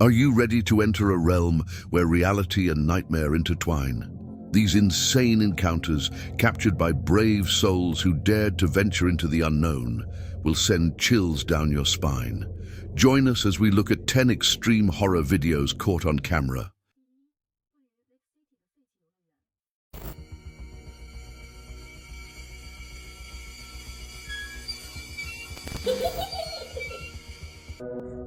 Are you ready to enter a realm where reality and nightmare intertwine? These insane encounters, captured by brave souls who dared to venture into the unknown, will send chills down your spine. Join us as we look at 10 extreme horror videos caught on camera.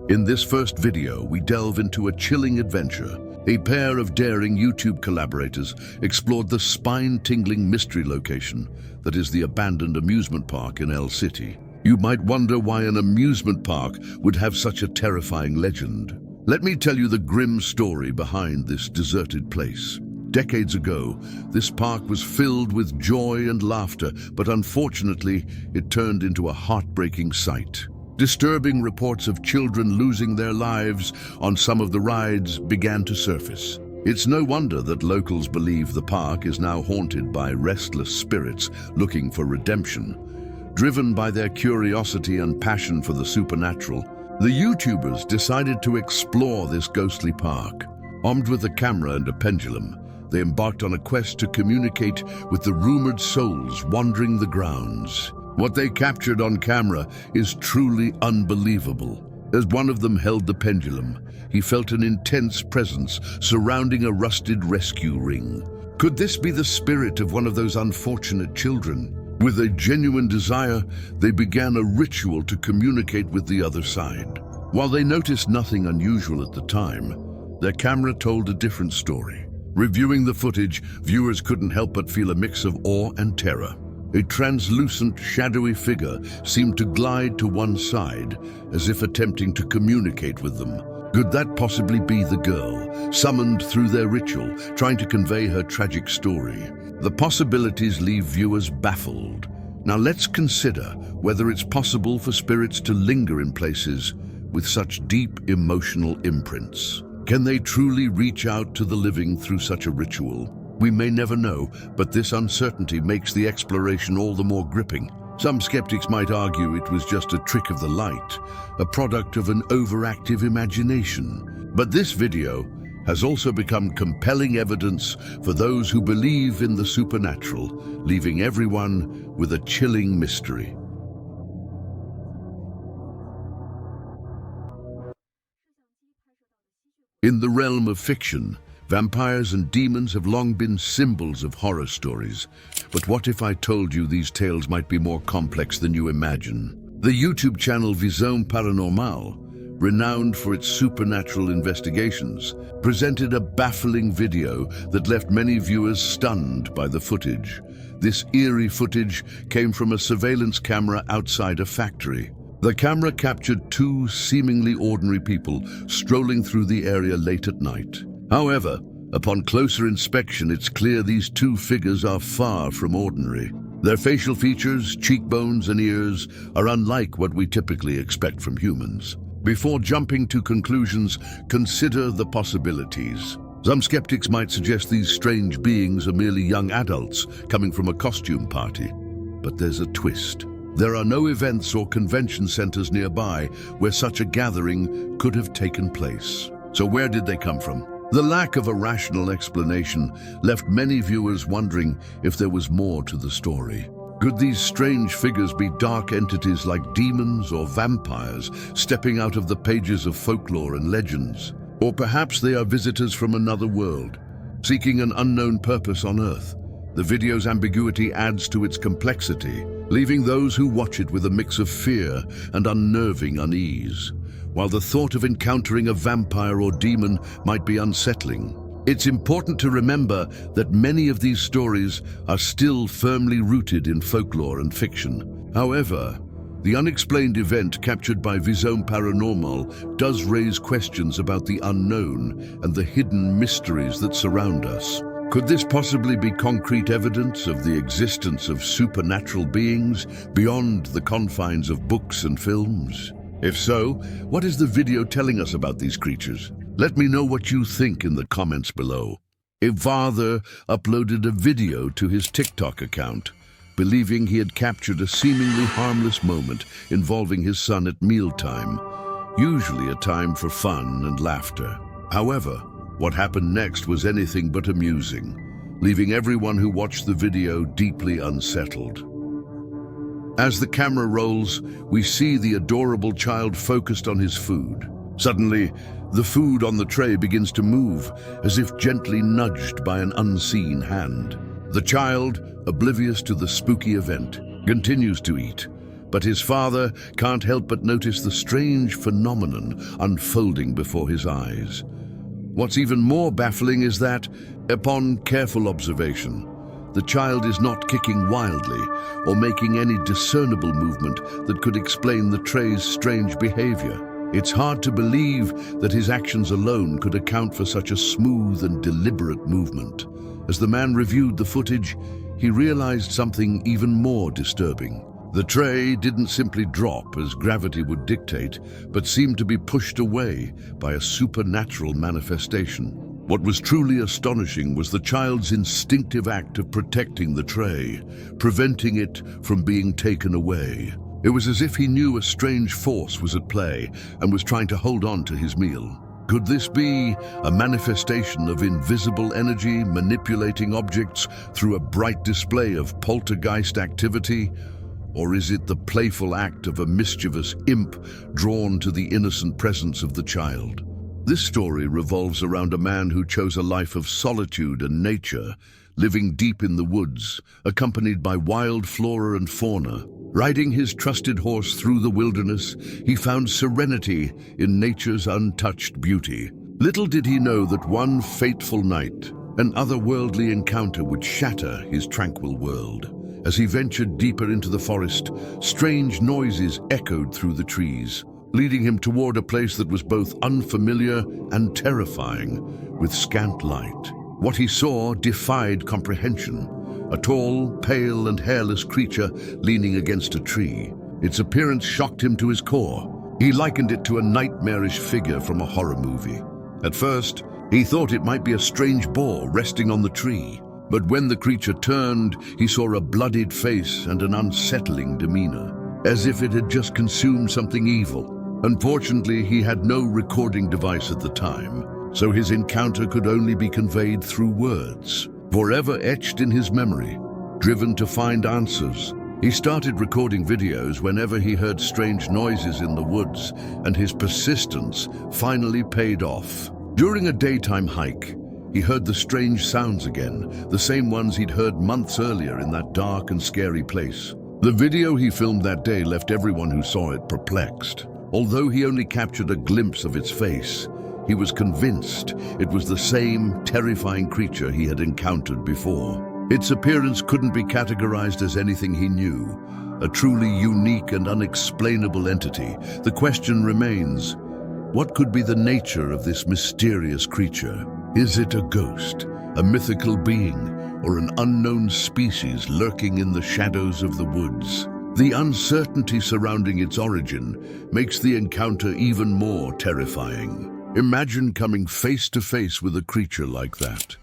In this first video, we delve into a chilling adventure. A pair of daring YouTube collaborators explored the spine-tingling mystery location that is the abandoned amusement park in El City. You might wonder why an amusement park would have such a terrifying legend. Let me tell you the grim story behind this deserted place. Decades ago, this park was filled with joy and laughter, but unfortunately, it turned into a heartbreaking sight. Disturbing reports of children losing their lives on some of the rides began to surface. It's no wonder that locals believe the park is now haunted by restless spirits looking for redemption. Driven by their curiosity and passion for the supernatural, the YouTubers decided to explore this ghostly park. Armed with a camera and a pendulum, they embarked on a quest to communicate with the rumored souls wandering the grounds. What they captured on camera is truly unbelievable. As one of them held the pendulum, he felt an intense presence surrounding a rusted rescue ring. Could this be the spirit of one of those unfortunate children? With a genuine desire, they began a ritual to communicate with the other side. While they noticed nothing unusual at the time, their camera told a different story. Reviewing the footage, viewers couldn't help but feel a mix of awe and terror. A translucent, shadowy figure seemed to glide to one side, as if attempting to communicate with them. Could that possibly be the girl, summoned through their ritual, trying to convey her tragic story? The possibilities leave viewers baffled. Now let's consider whether it's possible for spirits to linger in places with such deep emotional imprints. Can they truly reach out to the living through such a ritual? We may never know, but this uncertainty makes the exploration all the more gripping. Some skeptics might argue it was just a trick of the light, a product of an overactive imagination. But this video has also become compelling evidence for those who believe in the supernatural, leaving everyone with a chilling mystery. In the realm of fiction, vampires and demons have long been symbols of horror stories. But what if I told you these tales might be more complex than you imagine? The YouTube channel Visão Paranormal, renowned for its supernatural investigations, presented a baffling video that left many viewers stunned by the footage. This eerie footage came from a surveillance camera outside a factory. The camera captured two seemingly ordinary people strolling through the area late at night. However, upon closer inspection, it's clear these two figures are far from ordinary. Their facial features, cheekbones, and ears are unlike what we typically expect from humans. Before jumping to conclusions, consider the possibilities. Some skeptics might suggest these strange beings are merely young adults coming from a costume party. But there's a twist. There are no events or convention centers nearby where such a gathering could have taken place. So where did they come from? The lack of a rational explanation left many viewers wondering if there was more to the story. Could these strange figures be dark entities like demons or vampires stepping out of the pages of folklore and legends? Or perhaps they are visitors from another world, seeking an unknown purpose on Earth. The video's ambiguity adds to its complexity, leaving those who watch it with a mix of fear and unnerving unease. While the thought of encountering a vampire or demon might be unsettling, it's important to remember that many of these stories are still firmly rooted in folklore and fiction. However, the unexplained event captured by Visão Paranormal does raise questions about the unknown and the hidden mysteries that surround us. Could this possibly be concrete evidence of the existence of supernatural beings beyond the confines of books and films? If so, what is the video telling us about these creatures? Let me know what you think in the comments below. A father uploaded a video to his TikTok account, believing he had captured a seemingly harmless moment involving his son at mealtime. usually a time for fun and laughter. However, what happened next was anything but amusing, leaving everyone who watched the video deeply unsettled. As the camera rolls, we see the adorable child focused on his food. Suddenly, the food on the tray begins to move, as if gently nudged by an unseen hand. The child, oblivious to the spooky event, continues to eat, but his father can't help but notice the strange phenomenon unfolding before his eyes. What's even more baffling is that, upon careful observation, the child is not kicking wildly or making any discernible movement that could explain the tray's strange behavior. It's hard to believe that his actions alone could account for such a smooth and deliberate movement. As the man reviewed the footage, he realized something even more disturbing. The tray didn't simply drop as gravity would dictate, but seemed to be pushed away by a supernatural manifestation. What was truly astonishing was the child's instinctive act of protecting the tray, preventing it from being taken away. It was as if he knew a strange force was at play and was trying to hold on to his meal. Could this be a manifestation of invisible energy manipulating objects through a bright display of poltergeist activity? Or is it the playful act of a mischievous imp drawn to the innocent presence of the child? This story revolves around a man who chose a life of solitude and nature, living deep in the woods, accompanied by wild flora and fauna. Riding his trusted horse through the wilderness, he found serenity in nature's untouched beauty. Little did he know that one fateful night, an otherworldly encounter would shatter his tranquil world. As he ventured deeper into the forest, strange noises echoed through the trees, leading him toward a place that was both unfamiliar and terrifying, with scant light. What he saw defied comprehension. A tall, pale, and hairless creature leaning against a tree. Its appearance shocked him to his core. He likened it to a nightmarish figure from a horror movie. At first, he thought it might be a strange boar resting on the tree. But when the creature turned, he saw a bloodied face and an unsettling demeanor, as if it had just consumed something evil. Unfortunately, he had no recording device at the time, so his encounter could only be conveyed through words. Forever etched in his memory, driven to find answers, he started recording videos whenever he heard strange noises in the woods, and his persistence finally paid off. During a daytime hike, he heard the strange sounds again, the same ones he'd heard months earlier in that dark and scary place. The video he filmed that day left everyone who saw it perplexed. Although he only captured a glimpse of its face, he was convinced it was the same terrifying creature he had encountered before. Its appearance couldn't be categorized as anything he knew, a truly unique and unexplainable entity. The question remains, what could be the nature of this mysterious creature? Is it a ghost, a mythical being, or an unknown species lurking in the shadows of the woods? The uncertainty surrounding its origin makes the encounter even more terrifying. Imagine coming face to face with a creature like that.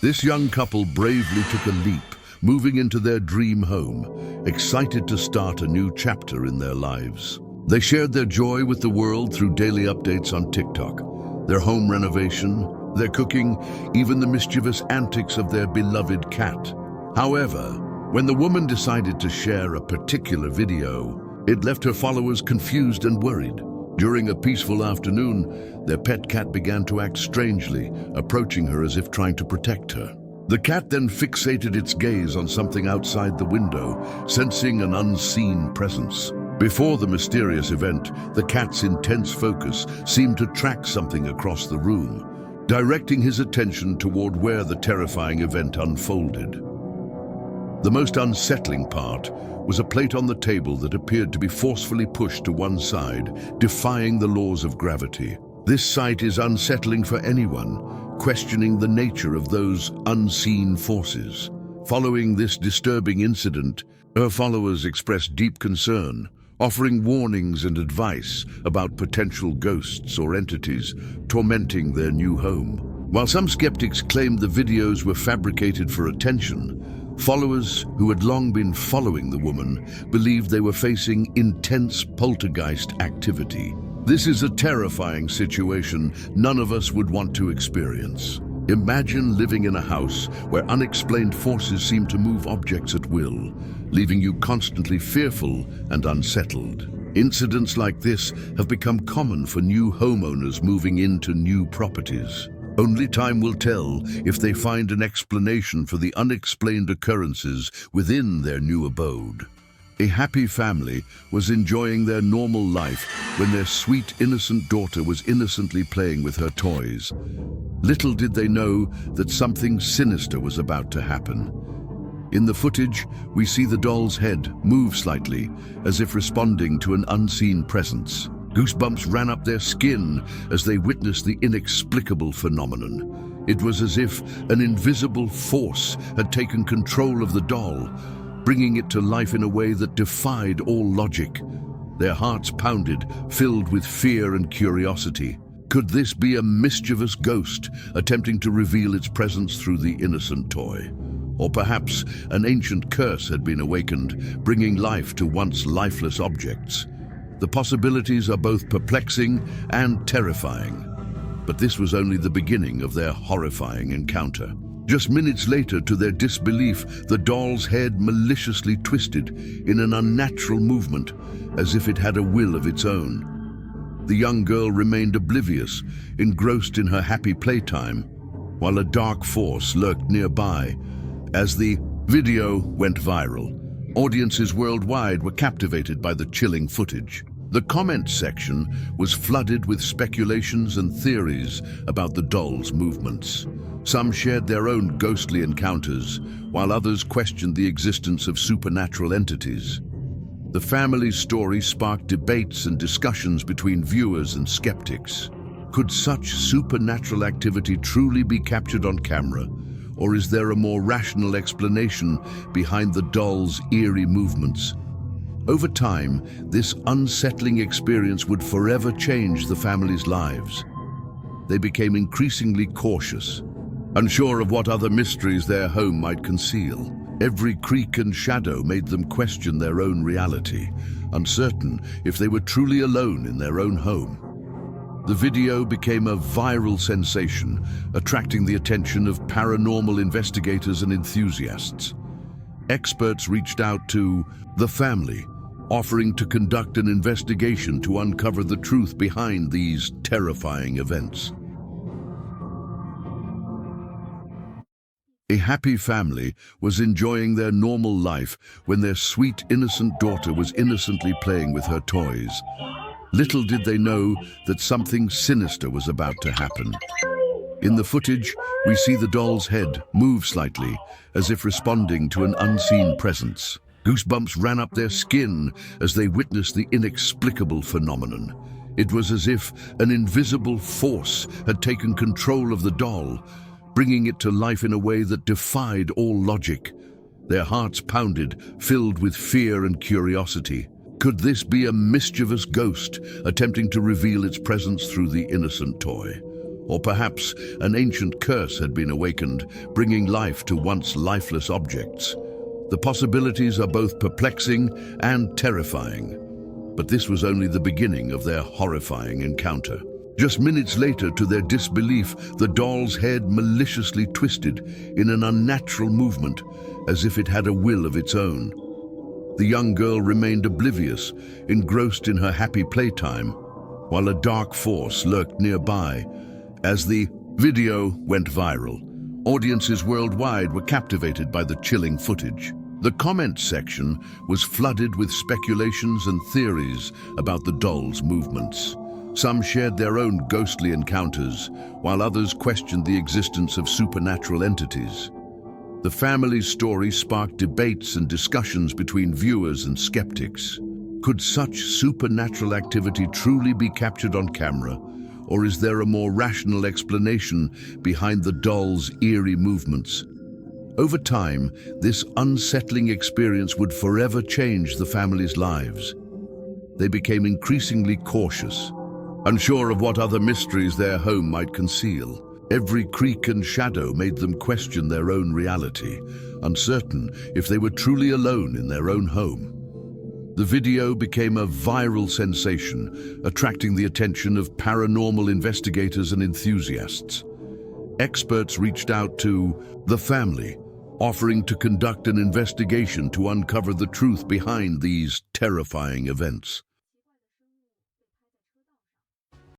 This young couple bravely took a leap, moving into their dream home, excited to start a new chapter in their lives. They shared their joy with the world through daily updates on TikTok, their home renovation, their cooking, even the mischievous antics of their beloved cat. However, when the woman decided to share a particular video, it left her followers confused and worried. During a peaceful afternoon, their pet cat began to act strangely, approaching her as if trying to protect her. The cat then fixated its gaze on something outside the window, sensing an unseen presence. Before the mysterious event, the cat's intense focus seemed to track something across the room, directing his attention toward where the terrifying event unfolded. The most unsettling part was a plate on the table that appeared to be forcefully pushed to one side, defying the laws of gravity. This sight is unsettling for anyone questioning the nature of those unseen forces. Following this disturbing incident, her followers expressed deep concern, offering warnings and advice about potential ghosts or entities tormenting their new home. While some skeptics claimed the videos were fabricated for attention, Followers who had long been following the woman believed they were facing intense poltergeist activity. This is a terrifying situation none of us would want to experience. Imagine living in a house where unexplained forces seem to move objects at will, leaving you constantly fearful and unsettled. Incidents like this have become common for new homeowners moving into new properties. Only time will tell if they find an explanation for the unexplained occurrences within their new abode. A happy family was enjoying their normal life when their sweet, innocent daughter was innocently playing with her toys. Little did they know that something sinister was about to happen. In the footage, we see the doll's head move slightly, as if responding to an unseen presence. Goosebumps ran up their skin as they witnessed the inexplicable phenomenon. It was as if an invisible force had taken control of the doll, bringing it to life in a way that defied all logic. Their hearts pounded, filled with fear and curiosity. Could this be a mischievous ghost attempting to reveal its presence through the innocent toy? Or perhaps an ancient curse had been awakened, bringing life to once lifeless objects. The possibilities are both perplexing and terrifying. But this was only the beginning of their horrifying encounter. Just minutes later, to their disbelief, the doll's head maliciously twisted in an unnatural movement, as if it had a will of its own. The young girl remained oblivious, engrossed in her happy playtime, while a dark force lurked nearby. As the video went viral, audiences worldwide were captivated by the chilling footage. The comment section was flooded with speculations and theories about the doll's movements. Some shared their own ghostly encounters, while others questioned the existence of supernatural entities. The family's story sparked debates and discussions between viewers and skeptics. Could such supernatural activity truly be captured on camera, or is there a more rational explanation behind the doll's eerie movements? Over time, this unsettling experience would forever change the family's lives. They became increasingly cautious, unsure of what other mysteries their home might conceal. Every creak and shadow made them question their own reality, uncertain if they were truly alone in their own home. The video became a viral sensation, attracting the attention of paranormal investigators and enthusiasts. Experts reached out to the family, offering to conduct an investigation to uncover the truth behind these terrifying events. A happy family was enjoying their normal life when their sweet, innocent daughter was innocently playing with her toys. Little did they know that something sinister was about to happen. In the footage, we see the doll's head move slightly, as if responding to an unseen presence. Goosebumps ran up their skin as they witnessed the inexplicable phenomenon. It was as if an invisible force had taken control of the doll, bringing it to life in a way that defied all logic. Their hearts pounded, filled with fear and curiosity. Could this be a mischievous ghost attempting to reveal its presence through the innocent toy? Or perhaps an ancient curse had been awakened, bringing life to once lifeless objects. The possibilities are both perplexing and terrifying. But this was only the beginning of their horrifying encounter. Just minutes later, to their disbelief, the doll's head maliciously twisted in an unnatural movement, as if it had a will of its own. The young girl remained oblivious, engrossed in her happy playtime, while a dark force lurked nearby. As the video went viral, audiences worldwide were captivated by the chilling footage. The comment section was flooded with speculations and theories about the doll's movements. Some shared their own ghostly encounters, while others questioned the existence of supernatural entities. The family's story sparked debates and discussions between viewers and skeptics. Could such supernatural activity truly be captured on camera, or is there a more rational explanation behind the doll's eerie movements? Over time, this unsettling experience would forever change the family's lives. They became increasingly cautious, unsure of what other mysteries their home might conceal. Every creak and shadow made them question their own reality, uncertain if they were truly alone in their own home. The video became a viral sensation, attracting the attention of paranormal investigators and enthusiasts. Experts reached out to the family, offering to conduct an investigation to uncover the truth behind these terrifying events.